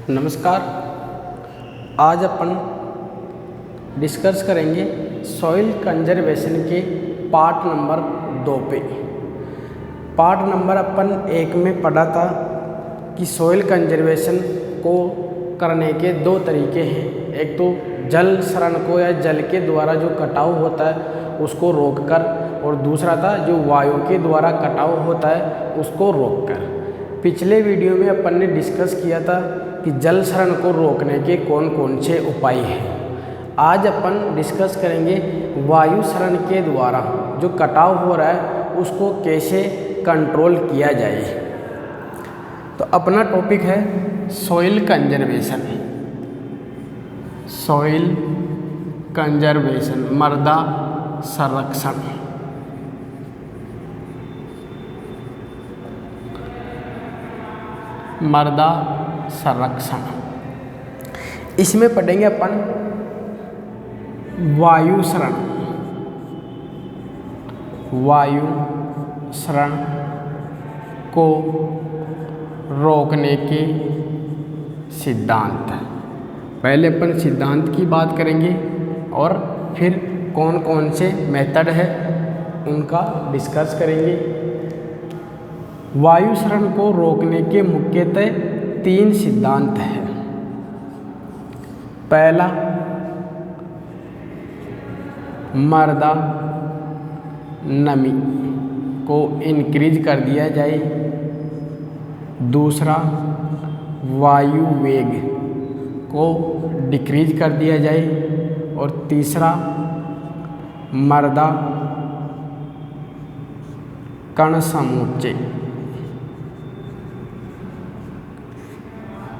नमस्कार। आज अपन डिस्कस करेंगे सॉइल कंजर्वेशन के पार्ट नंबर 2 पे। पार्ट नंबर अपन 1 में पढ़ा था कि सॉइल कंजर्वेशन को करने के 2 तरीके हैं। एक तो जल शरण को या जल के द्वारा जो कटाव होता है उसको रोककर, और दूसरा था जो वायु के द्वारा कटाव होता है उसको रोककर। पिछले वीडियो में अपन ने डिस्कस किया था कि जल शरण को रोकने के कौन कौन से उपाय हैं। आज अपन डिस्कस करेंगे वायु शरण के द्वारा जो कटाव हो रहा है उसको कैसे कंट्रोल किया जाए। तो अपना टॉपिक है सॉइल कंजर्वेशन। सॉइल कंजर्वेशन, मृदा संरक्षण। मृदा संरक्षण, इसमें पढ़ेंगे अपन वायु शरण। वायु शरण को रोकने के सिद्धांत। पहले अपन सिद्धांत की बात करेंगे और फिर कौन कौन से मेथड है उनका डिस्कस करेंगे। वायु शरण को रोकने के मुख्यतः 3 सिद्धांत हैं। पहला, मृदा नमी को इंक्रीज कर दिया जाए। दूसरा, वायु वेग को डिक्रीज कर दिया जाए। और तीसरा, मृदा कण समुच्चय,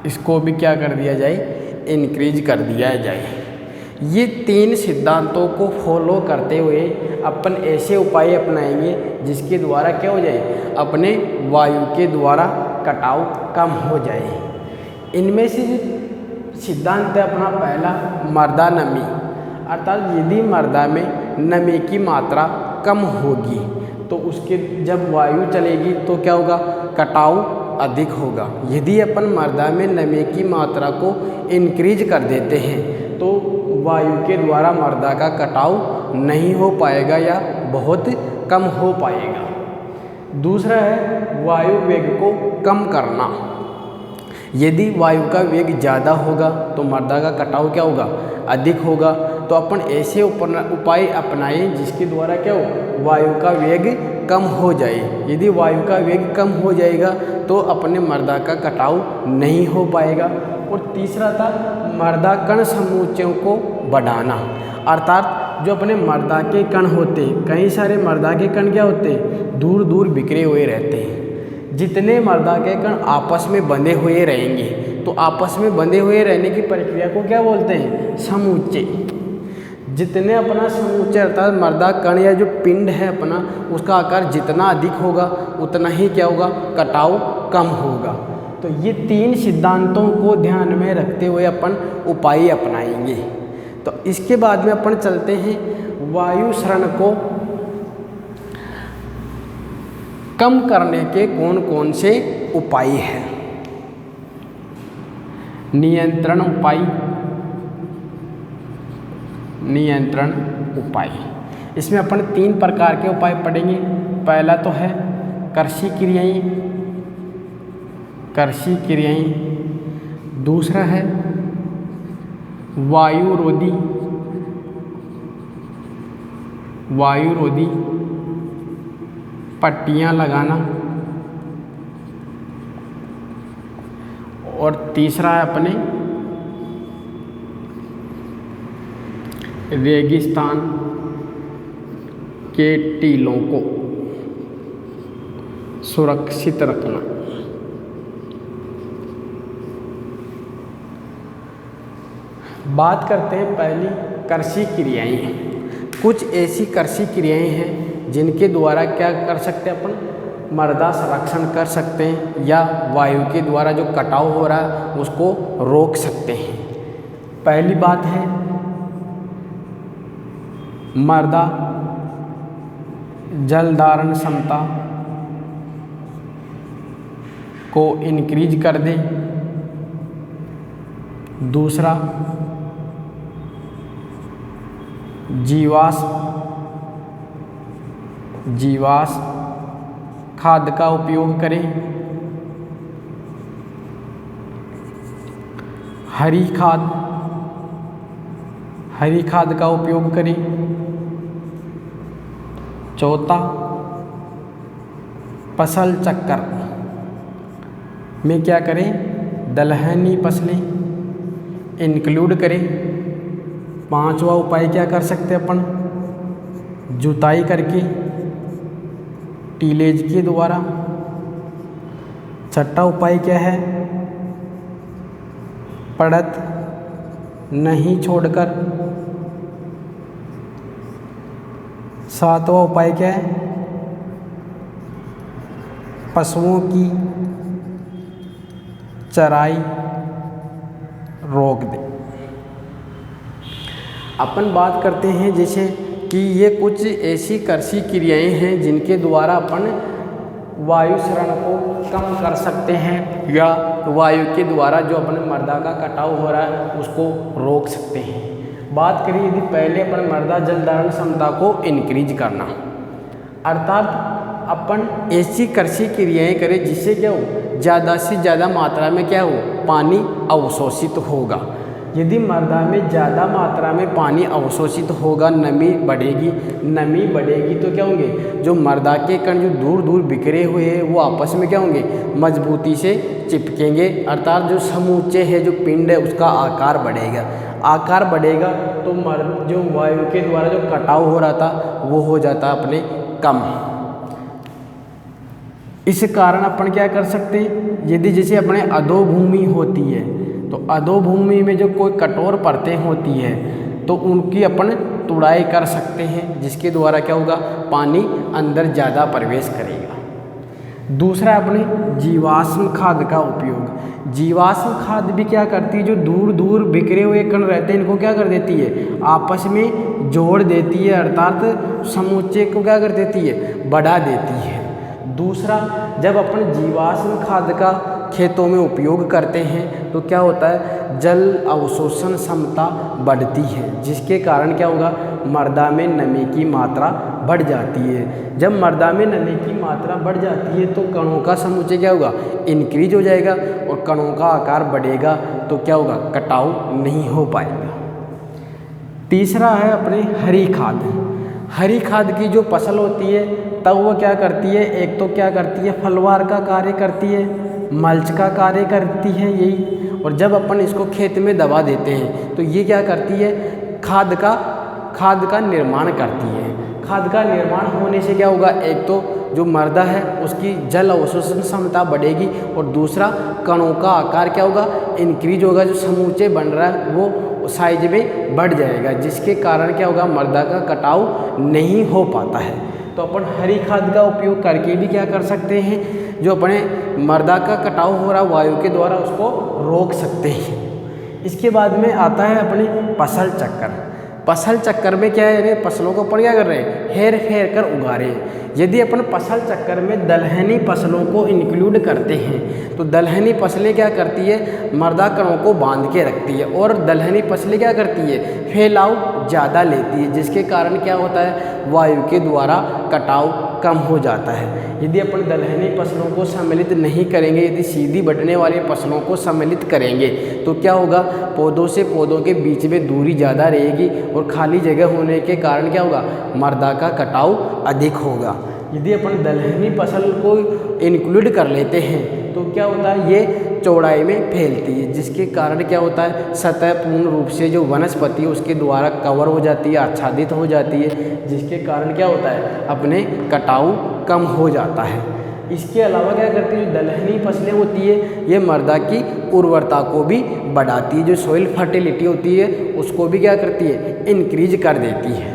इसको भी क्या कर दिया जाए, इंक्रीज कर दिया जाए। ये 3 सिद्धांतों को फॉलो करते हुए अपन ऐसे उपाय अपनाएंगे जिसके द्वारा क्या हो जाए, अपने वायु के द्वारा कटाव कम हो जाए। इनमें से सिद्धांत है अपना पहला, मृदा नमी। अर्थात यदि मृदा में नमी की मात्रा कम होगी तो उसके जब वायु चलेगी तो क्या होगा, कटाव अधिक होगा। यदि अपन मृदा में नमी की मात्रा को इंक्रीज कर देते हैं तो वायु के द्वारा मृदा का कटाव नहीं हो पाएगा या बहुत कम हो पाएगा। दूसरा है वायु वेग को कम करना। यदि वायु का वेग ज़्यादा होगा तो मृदा का कटाव क्या होगा, अधिक होगा। तो अपन ऐसे उपाय अपनाएं जिसके द्वारा क्या हो, वायु का वेग कम हो जाए। यदि वायु का वेग कम हो जाएगा तो अपने मृदा का कटाव नहीं हो पाएगा। और तीसरा था मृदा कण समुच्चयों को बढ़ाना। अर्थात जो अपने मृदा के कण होते हैं, कई सारे मृदा के कण क्या होते हैं, दूर दूर बिखरे हुए रहते हैं। जितने मृदा के कण आपस में बंधे हुए रहेंगे तो आपस में बंधे हुए रहने की प्रक्रिया को क्या बोलते हैं, समुच्चय। जितने अपना समुच्चय अर्थात मृदा कण या जो पिंड है अपना, उसका आकार जितना अधिक होगा उतना ही क्या होगा, कटाव कम होगा। तो ये 3 सिद्धांतों को ध्यान में रखते हुए अपन उपाय अपनाएंगे। तो इसके बाद में अपन चलते हैं वायु शरण को कम करने के कौन कौन से उपाय हैं। नियंत्रण उपाय। नियंत्रण उपाय, इसमें अपन 3 प्रकार के उपाय पढ़ेंगे। पहला तो है कृषि क्रियाएं। कृषि क्रियाएं। दूसरा है वायुरोधी। वायुरोधी पट्टियां लगाना। और तीसरा है अपने रेगिस्तान के टीलों को सुरक्षित रखना। बात करते हैं पहली कृषि क्रियाएं। कुछ ऐसी कृषि क्रियाएं हैं जिनके द्वारा क्या कर सकते हैं, अपन मृदा संरक्षण कर सकते हैं या वायु के द्वारा जो कटाव हो रहा है उसको रोक सकते हैं। पहली बात है मृदा जल धारण क्षमता को इंक्रीज कर दे। दूसरा जीवाश्म खाद का उपयोग करें। हरी खाद का उपयोग करें। चौथा, फसल चक्कर में क्या करें, दलहनी फसलें इंक्लूड करें। पांचवा उपाय क्या कर सकते हैं अपन, जुताई करके टीलेज के द्वारा। छठा उपाय क्या है, पड़त नहीं छोड़कर। सातवां उपाय क्या है, पशुओं की चराई रोक दे। अपन बात करते हैं जैसे कि ये कुछ ऐसी कृषि क्रियाएं हैं जिनके द्वारा अपन वायु क्षरण को कम कर सकते हैं या वायु के द्वारा जो अपने मृदा का कटाव हो रहा है उसको रोक सकते हैं। बात करें यदि पहले अपन मृदा जल धारण क्षमता को इंक्रीज करना, अर्थात अपन ऐसी कृषि क्रियाएं करें जिससे क्या हो, ज़्यादा से ज़्यादा मात्रा में क्या हो, पानी अवशोषित होगा। यदि मृदा में ज़्यादा मात्रा में पानी अवशोषित होगा, नमी बढ़ेगी तो क्या होंगे, जो मृदा के कण जो दूर दूर बिखरे हुए हैं वो आपस में क्या होंगे, मजबूती से चिपकेंगे। अर्थात जो समूचे है, जो पिंड है, उसका आकार बढ़ेगा तो जो वायु के द्वारा जो कटाव हो रहा था वो हो जाता अपने कम। इस कारण अपन क्या कर सकते हैं, यदि जैसे अपने अधोभूमि होती है तो अधोभूमि में जो कोई कठोर परतें होती है तो उनकी अपन तुड़ाई कर सकते हैं, जिसके द्वारा क्या होगा, पानी अंदर ज़्यादा प्रवेश करेगा। दूसरा अपने जीवाश्म खाद का उपयोग। जीवाश्म खाद भी क्या करती है, जो दूर दूर बिखरे हुए कण रहते हैं इनको क्या कर देती है, आपस में जोड़ देती है, अर्थात समूचे को क्या कर देती है, बढ़ा देती है। दूसरा, जब अपन जीवाश्म खाद का खेतों में उपयोग करते हैं तो क्या होता है, जल अवशोषण क्षमता बढ़ती है, जिसके कारण क्या होगा, मृदा में नमी की मात्रा बढ़ जाती है। जब मृदा में नमी की मात्रा बढ़ जाती है तो कणों का समुच्चय क्या होगा, इंक्रीज हो जाएगा और कणों का आकार बढ़ेगा तो क्या होगा, कटाव नहीं हो पाएगा। तीसरा है अपने हरी खाद। हरी खाद की जो फसल होती है तब वो क्या करती है, एक तो क्या करती है, फलवार का कार्य करती है, मल्च का कार्य करती है यही, और जब अपन इसको खेत में दबा देते हैं तो ये क्या करती है, खाद का निर्माण करती है। खाद का निर्माण होने से क्या होगा, एक तो जो मृदा है उसकी जल अवशोषण क्षमता बढ़ेगी और दूसरा कणों का आकार क्या होगा, इंक्रीज होगा, जो समूचे बन रहा है वो साइज में बढ़ जाएगा, जिसके कारण क्या होगा, मृदा का कटाव नहीं हो पाता है। तो अपन हरी खाद का उपयोग करके भी क्या कर सकते हैं, जो अपने मृदा का कटाव हो रहा वायु के द्वारा उसको रोक सकते हैं। इसके बाद में आता है अपने फसल चक्कर। फसल चक्कर में क्या है, फसलों को अपन क्या कर रहे हैं, हेर फेर कर उगा रहे हैं। यदि अपन फसल चक्कर में दलहनी फसलों को इंक्लूड करते हैं तो दलहनी फसलें क्या करती है, मृदा कणों को बांध के रखती है और दलहनी फसलें क्या करती है, फैलाव ज़्यादा लेती है, जिसके कारण क्या होता है, वायु के द्वारा कटाव कम हो जाता है। यदि अपन दलहनी फसलों को सम्मिलित नहीं करेंगे, यदि सीधी बढ़ने वाली फसलों को सम्मिलित करेंगे तो क्या होगा, पौधों से पौधों के बीच में दूरी ज़्यादा रहेगी और खाली जगह होने के कारण क्या होगा, मृदा का कटाव अधिक होगा। यदि अपन दलहनी फसल को इंक्लूड कर लेते हैं तो क्या होता है, ये चौड़ाई में फैलती है, जिसके कारण क्या होता है, सतह पूर्ण रूप से जो वनस्पति है उसके द्वारा कवर हो जाती है, आच्छादित हो जाती है, जिसके कारण क्या होता है, अपने कटाव कम हो जाता है। इसके अलावा क्या करती है, जो दलहनी फसलें होती है ये मृदा की उर्वरता को भी बढ़ाती है, जो सॉइल फर्टिलिटी होती है उसको भी क्या करती है, इंक्रीज कर देती है।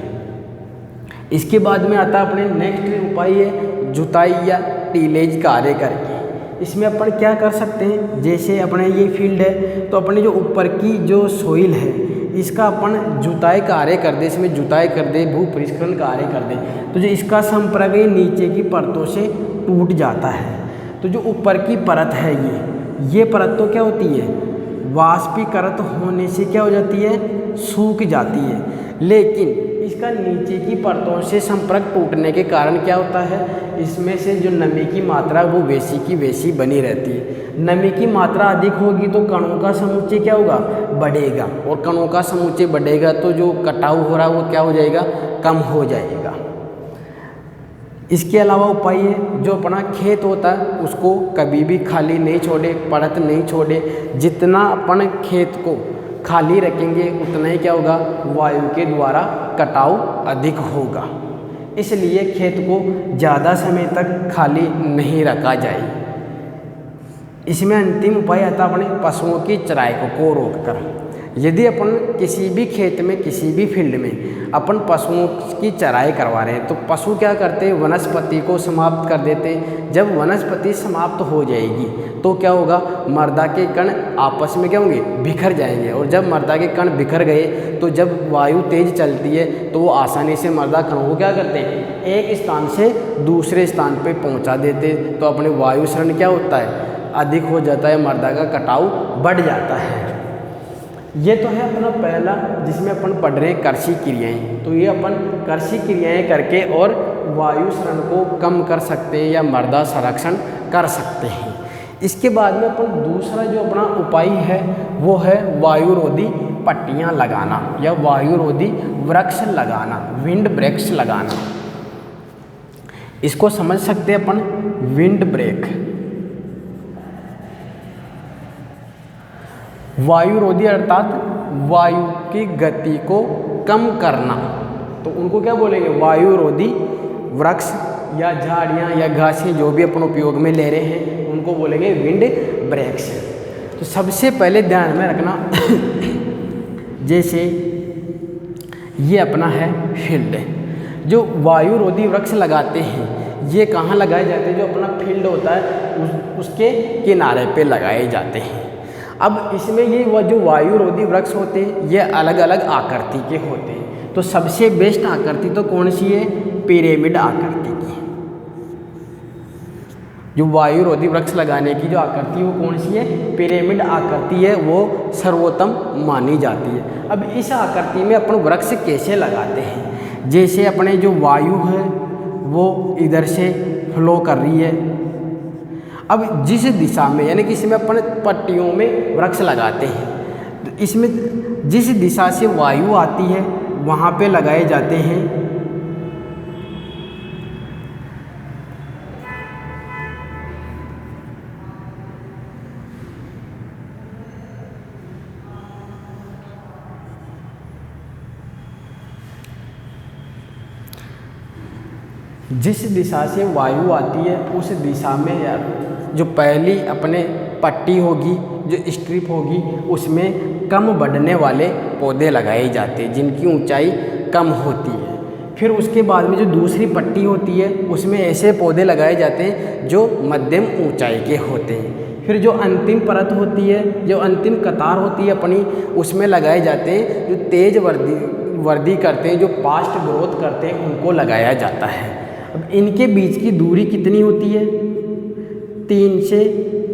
इसके बाद में आता है अपने नेक्स्ट उपाय है जुताई या टीलेज कार्य करके। इसमें अपन क्या कर सकते हैं, जैसे अपने ये फील्ड है तो अपने जो ऊपर की जो सॉइल है इसका अपन जुताई कार्य कर दे, इसमें जुताई कर दे, भू परिष्करण कार्य कर दे, तो जो इसका संपर्क नीचे की परतों से टूट जाता है। तो जो ऊपर की परत है ये परत तो क्या होती है, वाष्पीकृत होने से क्या हो जाती है, सूख जाती है। लेकिन इसका नीचे की परतों से संपर्क टूटने के कारण क्या होता है, इसमें से जो नमी की मात्रा वो वैसी की वैसी बनी रहती है। नमी की मात्रा अधिक होगी तो कणों का समुच्चय क्या होगा, बढ़ेगा, और कणों का समुच्चय बढ़ेगा तो जो कटाव हो रहा है वो क्या हो जाएगा, कम हो जाएगा। इसके अलावा उपाय है, जो अपना खेत होता है उसको कभी भी खाली नहीं छोड़े, पड़त नहीं छोड़े। जितना अपन खेत को खाली रखेंगे उतना ही क्या होगा, वायु के द्वारा कटाव अधिक होगा। इसलिए खेत को ज़्यादा समय तक खाली नहीं रखा जाए। इसमें अंतिम उपाय आता है अपने पशुओं की चराई को रोककर। यदि अपन किसी भी खेत में, किसी भी फील्ड में अपन पशुओं की चराई करवा रहे हैं तो पशु क्या करते हैं, वनस्पति को समाप्त कर देते हैं। जब वनस्पति समाप्त हो जाएगी तो क्या होगा, मृदा के कण आपस में क्या होंगे, बिखर जाएंगे। और जब मृदा के कण बिखर गए तो जब वायु तेज चलती है तो वो आसानी से मृदा कणों को क्या करते हैं, एक स्थान से दूसरे स्थान पे पहुंचा देते। तो अपने वायु क्षरण क्या होता है, अधिक हो जाता है, मृदा का कटाव बढ़ जाता है। ये तो है अपना पहला जिसमें अपन पढ़ रहे हैं कृषि क्रियाएं। तो ये अपन कृषि क्रियाएं करके और वायु क्षरण को कम कर सकते हैं या मृदा संरक्षण कर सकते हैं। इसके बाद में अपन दूसरा जो अपना उपाय है वो है वायुरोधी पट्टियाँ लगाना या वायुरोधी वृक्ष लगाना, विंड ब्रेक्स लगाना। इसको समझ सकते हैं अपन, विंड ब्रेक। वायुरोधी अर्थात वायु की गति को कम करना, तो उनको क्या बोलेंगे, वायुरोधी वृक्ष या झाड़ियाँ या घासें जो भी अपन उपयोग में ले रहे हैं उनको बोलेंगे विंड ब्रेक्स। तो सबसे पहले ध्यान में रखना जैसे ये अपना है फील्ड, जो वायुरोधी वृक्ष लगाते हैं ये कहाँ लगाए जाते हैं, जो अपना फील्ड होता है उसके किनारे पे लगाए जाते हैं। अब इसमें ये जो वायुरोधी वृक्ष होते हैं ये अलग अलग आकृति के होते हैं। तो सबसे बेस्ट आकृति तो कौन सी है, पिरामिड आकृति की। जो वायुरोधी वृक्ष लगाने की जो आकृति वो कौन सी है, पिरामिड आकृति है, वो सर्वोत्तम मानी जाती है। अब इस आकृति में अपन वृक्ष कैसे लगाते हैं, जैसे अपने जो वायु है वो इधर से फ्लो कर रही है। अब जिस दिशा में, यानी कि इसमें अपन पट्टियों में वृक्ष लगाते हैं, तो इसमें जिस दिशा से वायु आती है वहाँ पे लगाए जाते हैं। जिस दिशा से वायु आती है उस दिशा में यार जो पहली अपने पट्टी होगी, जो स्ट्रिप होगी, उसमें कम बढ़ने वाले पौधे लगाए जाते हैं जिनकी ऊंचाई कम होती है। फिर उसके बाद में जो दूसरी पट्टी होती है उसमें ऐसे पौधे लगाए जाते हैं जो मध्यम ऊंचाई के होते हैं। फिर जो अंतिम परत होती है, जो अंतिम कतार होती है अपनी, उसमें लगाए जाते हैं जो तेज वृद्धि करते हैं, जो फास्ट ग्रोथ करते हैं, उनको लगाया जाता है। अब इनके बीच की दूरी कितनी होती है, 3 से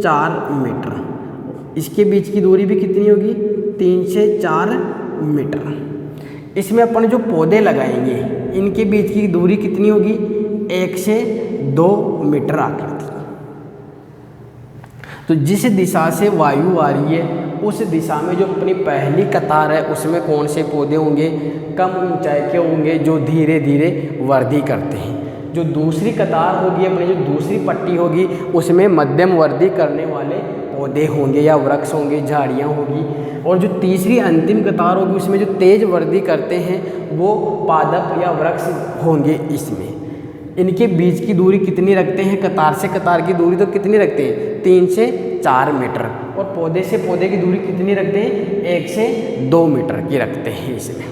4 मीटर। इसके बीच की दूरी भी कितनी होगी, 3 से 4 मीटर। इसमें अपन जो पौधे लगाएंगे इनके बीच की दूरी कितनी होगी, 1 से 2 मीटर आकृति। तो जिस दिशा से वायु आ रही है उस दिशा में जो अपनी पहली कतार है उसमें कौन से पौधे होंगे, कम ऊंचाई के होंगे, जो धीरे धीरे वृद्धि करते हैं। जो दूसरी कतार होगी, अपनी जो दूसरी पट्टी होगी, उसमें मध्यम वृद्धि करने वाले पौधे होंगे या वृक्ष होंगे, झाड़ियाँ होगी। और जो तीसरी अंतिम कतार होगी उसमें जो तेज वृद्धि करते हैं वो पादप या वृक्ष होंगे। इसमें इनके बीच की दूरी कितनी रखते हैं, कतार से कतार की दूरी तो कितनी रखते हैं, 3 से 4 मीटर। और पौधे से पौधे की दूरी कितनी रखते हैं, 1 से 2 मीटर की रखते हैं। इसमें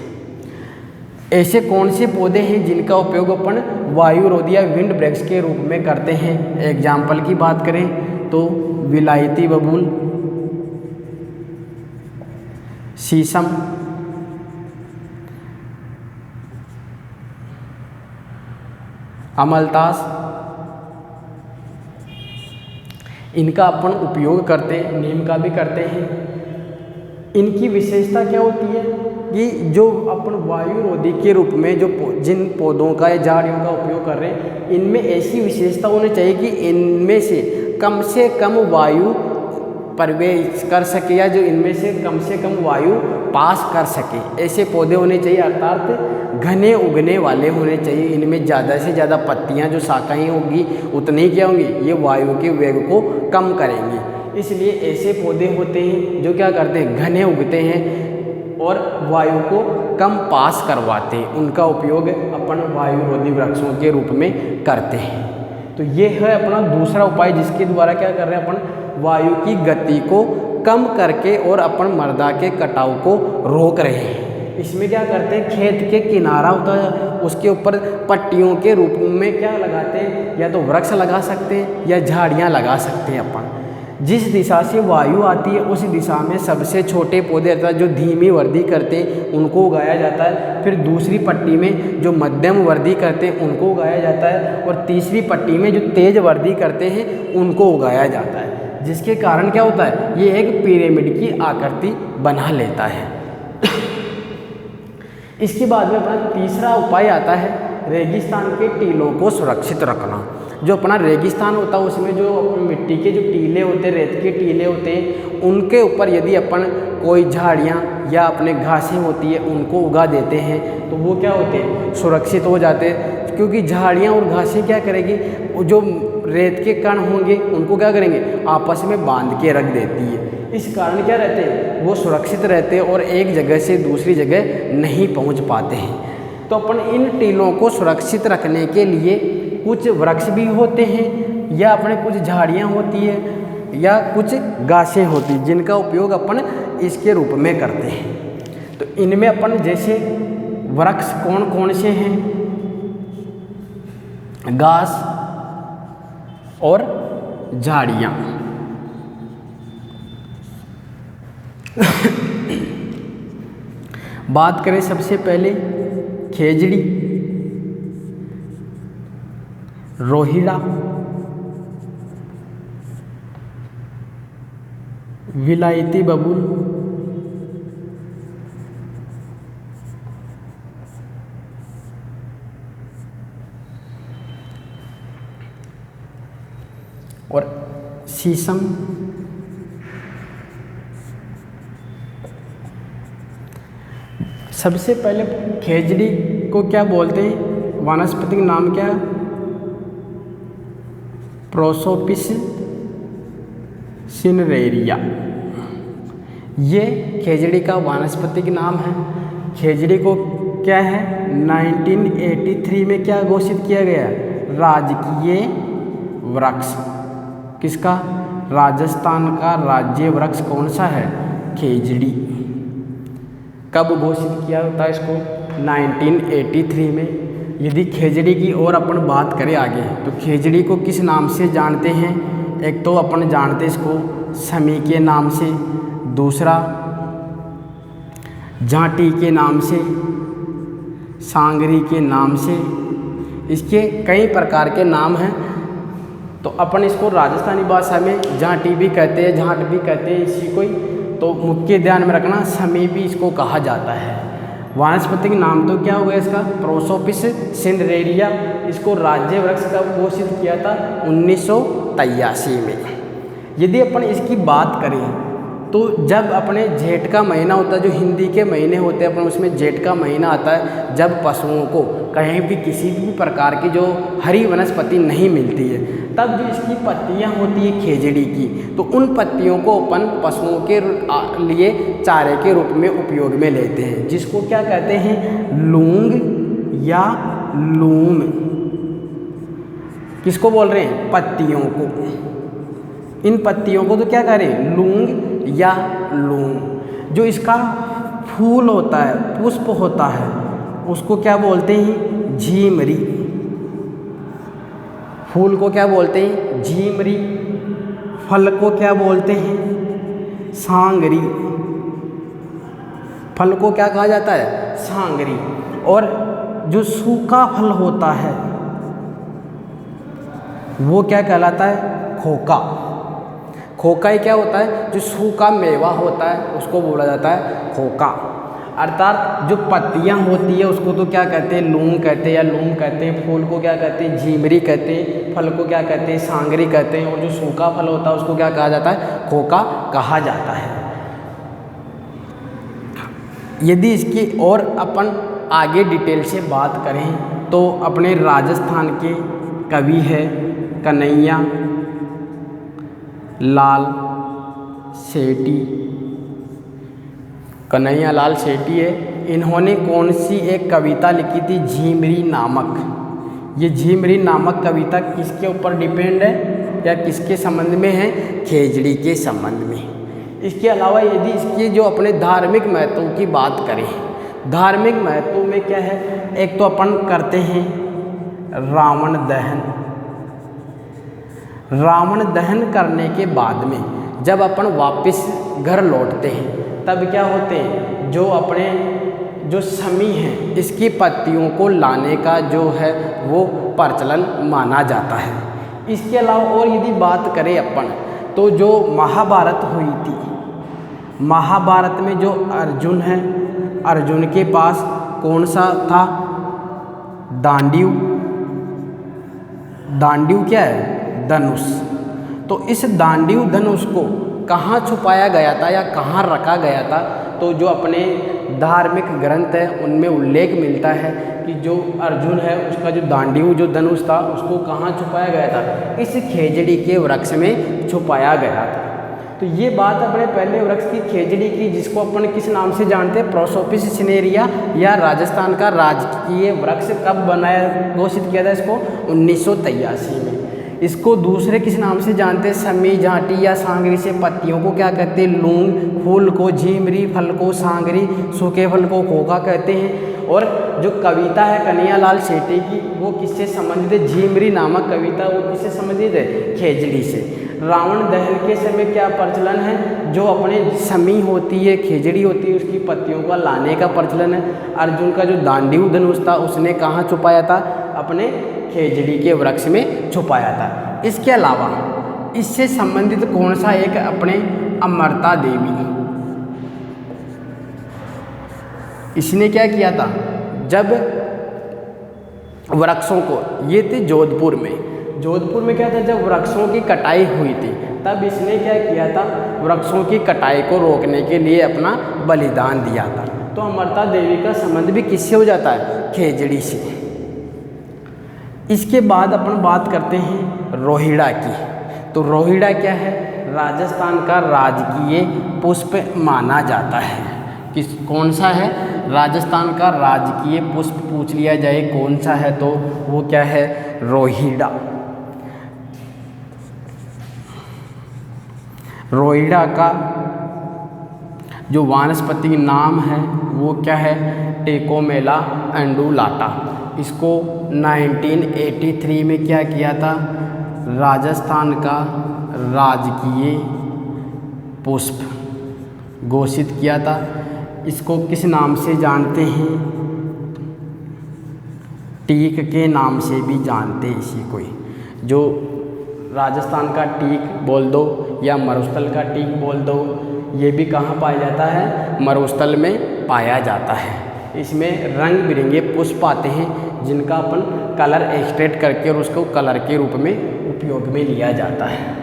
ऐसे कौन से पौधे हैं जिनका उपयोग अपन वायुरोधी या विंड ब्रेक्स के रूप में करते हैं। एग्जाम्पल की बात करें तो विलायती बबूल, शीशम, अमलतास, इनका अपन उपयोग करते हैं। नीम का भी करते हैं। इनकी विशेषता क्या होती है कि जो अपन वायुरोधी के रूप में जो जिन पौधों का या झाड़ियों का उपयोग कर रहे हैं, इनमें ऐसी विशेषता होनी चाहिए कि इनमें से कम वायु प्रवेश कर सके, या जो इनमें से कम वायु पास कर सके, ऐसे पौधे होने चाहिए। अर्थात घने उगने वाले होने चाहिए। इनमें ज़्यादा से ज़्यादा पत्तियां, जो शाखाएं होंगी उतनी ही क्या होंगी, ये वायु के वेग को कम करेंगी। इसलिए ऐसे पौधे होते हैं जो क्या करते हैं, घने उगते हैं और वायु को कम पास करवाते हैं। उनका उपयोग अपन वायुरोधी वृक्षों के रूप में करते हैं। तो ये है अपना दूसरा उपाय, जिसके द्वारा क्या कर रहे हैं, अपन वायु की गति को कम करके और अपन मृदा के कटाव को रोक रहे हैं। इसमें क्या करते हैं, खेत के किनारा होता है, उसके ऊपर पट्टियों के रूप में क्या लगाते हैं, या तो वृक्ष लगा सकते हैं या झाड़ियाँ लगा सकते हैं। अपन जिस दिशा से वायु आती है उस दिशा में सबसे छोटे पौधे अर्थात जो धीमी वृद्धि करते हैं उनको उगाया जाता है। फिर दूसरी पट्टी में जो मध्यम वृद्धि करते हैं उनको उगाया जाता है, और तीसरी पट्टी में जो तेज वृद्धि करते हैं उनको उगाया जाता है। जिसके कारण क्या होता है, ये एक पिरामिड की आकृति बना लेता है। इसके बाद में अपना तीसरा उपाय आता है रेगिस्तान के टीलों को सुरक्षित रखना। जो अपना रेगिस्तान होता है उसमें जो मिट्टी के जो टीले होते हैं, रेत के टीले होते हैं, उनके ऊपर यदि अपन कोई झाड़ियाँ या अपने घासें होती है उनको उगा देते हैं तो वो क्या होते हैं, सुरक्षित हो जाते हैं। क्योंकि झाड़ियाँ और घासें क्या करेगी, जो रेत के कण होंगे उनको क्या करेंगे, आपस में बांध के रख देती है। इस कारण क्या रहते हैं, वो सुरक्षित रहते हैं और एक जगह से दूसरी जगह नहीं पहुंच पाते हैं। तो अपन इन टीलों को सुरक्षित रखने के लिए कुछ वृक्ष भी होते हैं, या अपने कुछ झाड़ियाँ होती है, या कुछ घासें होती हैं जिनका उपयोग अपन इसके रूप में करते हैं। तो इनमें अपन जैसे वृक्ष कौन कौन से हैं, घास और झाड़ियाँ। बात करें सबसे पहले खेजड़ी, रोहिड़ा, विलायती बबूल, और शीशम, सबसे पहले खेजड़ी को क्या बोलते हैं, वानस्पतिक नाम क्या है, प्रोसोपिस सिनरेरिया। ये खेजड़ी का वानस्पतिक नाम है। खेजड़ी को क्या है, 1983 में क्या घोषित किया गया, राजकीय वृक्ष। किसका, राजस्थान का राज्य वृक्ष कौन सा है, खेजड़ी। कब घोषित किया होता है इसको, 1983 में। यदि खेजड़ी की और अपन बात करें आगे, तो खेजड़ी को किस नाम से जानते हैं, एक तो अपन जानते हैं इसको समी के नाम से, दूसरा जाटी के नाम से, सांगरी के नाम से, इसके कई प्रकार के नाम हैं। तो अपन इसको राजस्थानी भाषा में जाटी भी कहते हैं, झाट भी कहते हैं इसी को ही। तो मुख्य ध्यान में रखना, समी भी इसको कहा जाता है। वानस्पतिक नाम तो क्या हो गया इसका, प्रोसोपिस सिनरेरिया। इसको राज्य वृक्ष कब घोषित किया था, 1983 में। यदि अपन इसकी बात करें तो जब अपने जेठ का महीना होता है, जो हिंदी के महीने होते हैं अपन उसमें जेठ का महीना आता है, जब पशुओं को कहीं भी किसी भी प्रकार की जो हरी वनस्पति नहीं मिलती है, तब जो इसकी पत्तियां होती है खेजड़ी की, तो उन पत्तियों को अपन पशुओं के लिए चारे के रूप में उपयोग में लेते हैं, जिसको क्या कहते हैं, लूंग या लूम। किसको बोल रहे हैं, पत्तियों को। इन पत्तियों को तो क्या करें, लूंग या लूम। जो इसका फूल होता है, पुष्प होता है, उसको क्या बोलते हैं, झीमरी। फूल को क्या बोलते हैं, झीमरी। फल को क्या बोलते हैं, सांगरी। फल को क्या कहा जाता है, सांगरी। और जो सूखा फल होता है वो क्या कहलाता है, खोका। खोका ही क्या होता है, जो सूखा मेवा होता है उसको बोला जाता है खोका। अर्थात जो पत्तियां होती है उसको तो क्या कहते हैं, लूम कहते हैं या लूम कहते हैं। फूल को क्या कहते हैं, झीमरी कहते हैं। फल को क्या कहते हैं, सांगरी कहते हैं। और जो सूखा फल होता है उसको क्या कहा जाता है, खोका कहा जाता है। यदि इसकी और अपन आगे डिटेल से बात करें तो अपने राजस्थान के कवि है कन्हैया लाल सेठी। कन्हैया लाल सेठी है। इन्होंने कौन सी एक कविता लिखी थी, झीमरी नामक। ये झीमरी नामक कविता किसके ऊपर डिपेंड है या किसके संबंध में है, खेजड़ी के संबंध में। इसके अलावा यदि इसके जो अपने धार्मिक महत्व की बात करें, धार्मिक महत्व में क्या है, एक तो अपन करते हैं रावण दहन। रावण दहन करने के बाद में जब अपन वापस घर लौटते हैं तब क्या होते हैं, जो अपने जो समी है इसकी पत्तियों को लाने का जो है वो प्रचलन माना जाता है। इसके अलावा और यदि बात करें अपन तो जो महाभारत हुई थी, महाभारत में जो अर्जुन है, अर्जुन के पास कौन सा था, दांडीव। दांडीव क्या है, धनुष। तो इस दांडीव धनुष को कहाँ छुपाया गया था या कहाँ रखा गया था, तो जो अपने धार्मिक ग्रंथ है उनमें उल्लेख मिलता है कि जो अर्जुन है उसका जो दांडीव जो धनुष था उसको कहाँ छुपाया गया था, इस खेजड़ी के वृक्ष में छुपाया गया था। तो ये बात अपने पहले वृक्ष की खेजड़ी की, जिसको अपन किस नाम से जानते हैं, प्रोसोपिस सिनेरिया, या राजस्थान का राजकीय वृक्ष कब बनाया घोषित किया था इसको, 1983 में। इसको दूसरे किस नाम से जानते हैं, समी झाटी या सांगरी से पत्तियों को क्या कहते हैं, लूंग। फूल को झीमरी, फल को सांगरी, सूखे फल को खोखा कहते हैं। और जो कविता है कन्हैया लाल सेठी की वो किससे संबंधित है, झीमरी नामक कविता वो किससे संबंधित है, खेजड़ी से। रावण दहन के समय क्या प्रचलन है, जो अपने समी होती है, खेजड़ी होती है, उसकी पत्तियों का लाने का प्रचलन है। अर्जुन का जो दांडीव धनुष था उसने कहाँ छुपाया था, अपने खेजड़ी के वृक्ष में छुपाया था। इसके अलावा इससे संबंधित कौन सा एक अपने अमृता देवी, इसने क्या किया था, जब वृक्षों को, ये थे जोधपुर में क्या था, जब वृक्षों की कटाई हुई थी तब इसने क्या किया था, वृक्षों की कटाई को रोकने के लिए अपना बलिदान दिया था। तो अमृता देवी का संबंध भी किससे हो जाता है, खेजड़ी से। इसके बाद अपन बात करते हैं रोहिड़ा की। तो रोहिड़ा क्या है, राजस्थान का राजकीय पुष्प माना जाता है। कौन सा है, राजस्थान का राजकीय पुष्प पूछ लिया जाए कौन सा है तो वो क्या है, रोहिड़ा। रोहिड़ा का जो वानस्पतिक नाम है वो क्या है, टेकोमेला एंडुलाटा। इसको 1983 में क्या किया था, राजस्थान का राजकीय पुष्प घोषित किया था। इसको किस नाम से जानते हैं, टीक के नाम से भी जानते हैं इसी को। जो राजस्थान का टीक बोल दो या मरुस्थल का टीक बोल दो, ये भी कहाँ पाया जाता है, मरुस्थल में पाया जाता है। इसमें रंग बिरंगे पुष्प आते हैं जिनका अपन कलर एक्सट्रैक्ट करके और उसको कलर के रूप में उपयोग में लिया जाता है।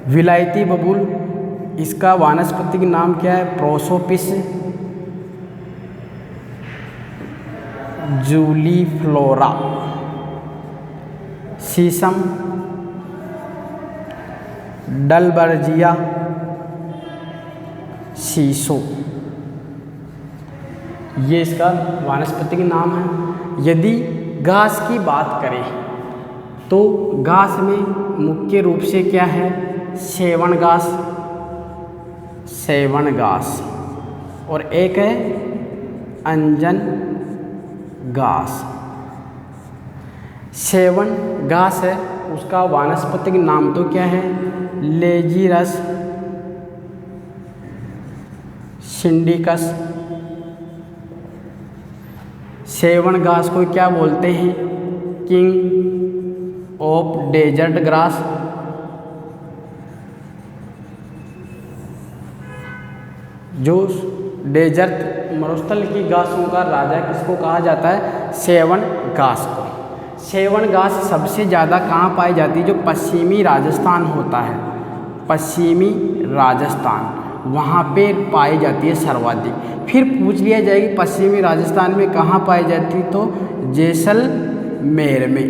विलायती बबूल, इसका वानस्पतिक नाम क्या है, प्रोसोपिस जूलीफ्लोरा। शीशम डलबर्जिया शीशो, ये इसका वानस्पतिक नाम है। यदि घास की बात करें तो घास में मुख्य रूप से क्या है, सेवन घास और एक है अंजन घास। सेवन घास है, उसका वानस्पतिक नाम तो क्या है, लेजीरस सिंडिकस। सेवन घास को क्या बोलते हैं, किंग ऑफ डेजर्ट ग्रास, जो डेजर्ट मरुस्थल की घासों का राजा किसको कहा जाता है? सेवन घास को। सेवन घास सबसे ज़्यादा कहाँ पाई जाती है? जो पश्चिमी राजस्थान होता है, पश्चिमी राजस्थान, वहाँ पे पाई जाती है सर्वाधिक। फिर पूछ लिया जाएगी पश्चिमी राजस्थान में कहाँ पाई जाती, तो जैसलमेर में,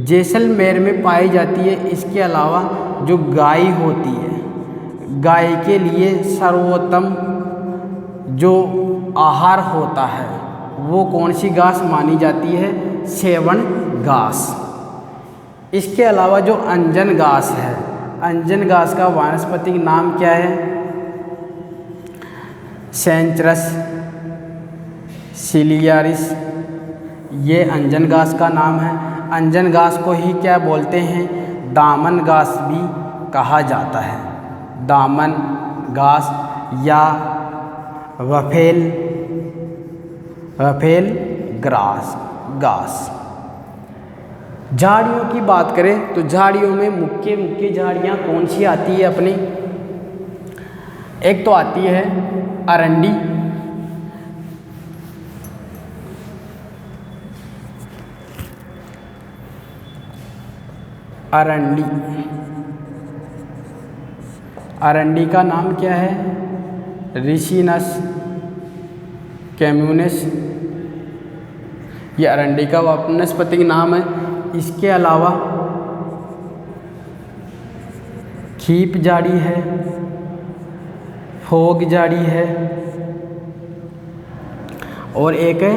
जैसलमेर में पाई जाती है। इसके अलावा जो गाय होती है, गाय के लिए सर्वोत्तम जो आहार होता है वो कौन सी घास मानी जाती है? सेवन घास। इसके अलावा जो अंजन घास है, अंजन घास का वानस्पतिक नाम क्या है? सेंचरस सिलियारिस, ये अंजन घास का नाम है। अंजन घास को ही क्या बोलते हैं? दामन घास भी कहा जाता है, दामन घास या वफेल ग्रास घास। झाड़ियों की बात करें तो झाड़ियों में मुख्य झाड़ियाँ कौन सी आती है अपनी? एक तो आती है अरंडी, अरंडी, अरंडी का नाम क्या है? रिसिनस कैम्यूनस, ये अरंडी का वानस्पतिक नाम है। इसके अलावा खीप झाड़ी है, फोग झाड़ी है, और एक है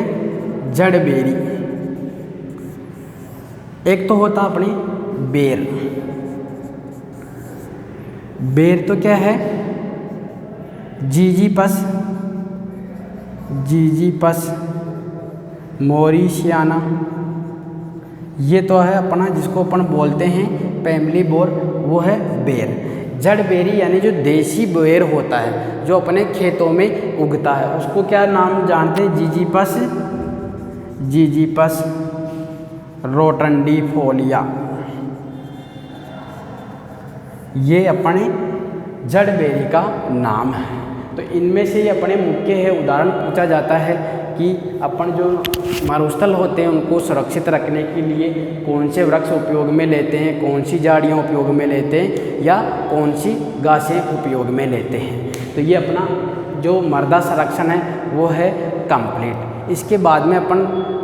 जड़बेरी। एक तो होता अपनी बेर, बेर तो क्या है? जीजीपस मोरिशियाना, ये तो है अपना जिसको अपन बोलते हैं फैमिली बोर, वो है बेर। जड़बेरी यानी जो देसी बेर होता है जो अपने खेतों में उगता है, उसको क्या नाम जानते हैं? जीजीपस रोटंडीफोलिया, ये अपने जड़बेरी का नाम है। तो इनमें से ये अपने मुख्य है। उदाहरण पूछा जाता है कि अपन जो मरुस्थल होते हैं उनको सुरक्षित रखने के लिए कौन से वृक्ष उपयोग में लेते हैं, कौन सी झाड़ियाँ उपयोग में लेते हैं, या कौन सी घासें उपयोग में लेते हैं। तो ये अपना जो मृदा संरक्षण है वो है कंप्लीट। इसके बाद में अपन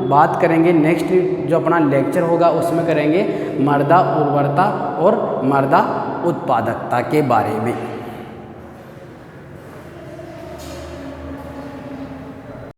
बात करेंगे, नेक्स्ट जो अपना लेक्चर होगा उसमें करेंगे मृदा उर्वरता और मृदा उत्पादकता के बारे में।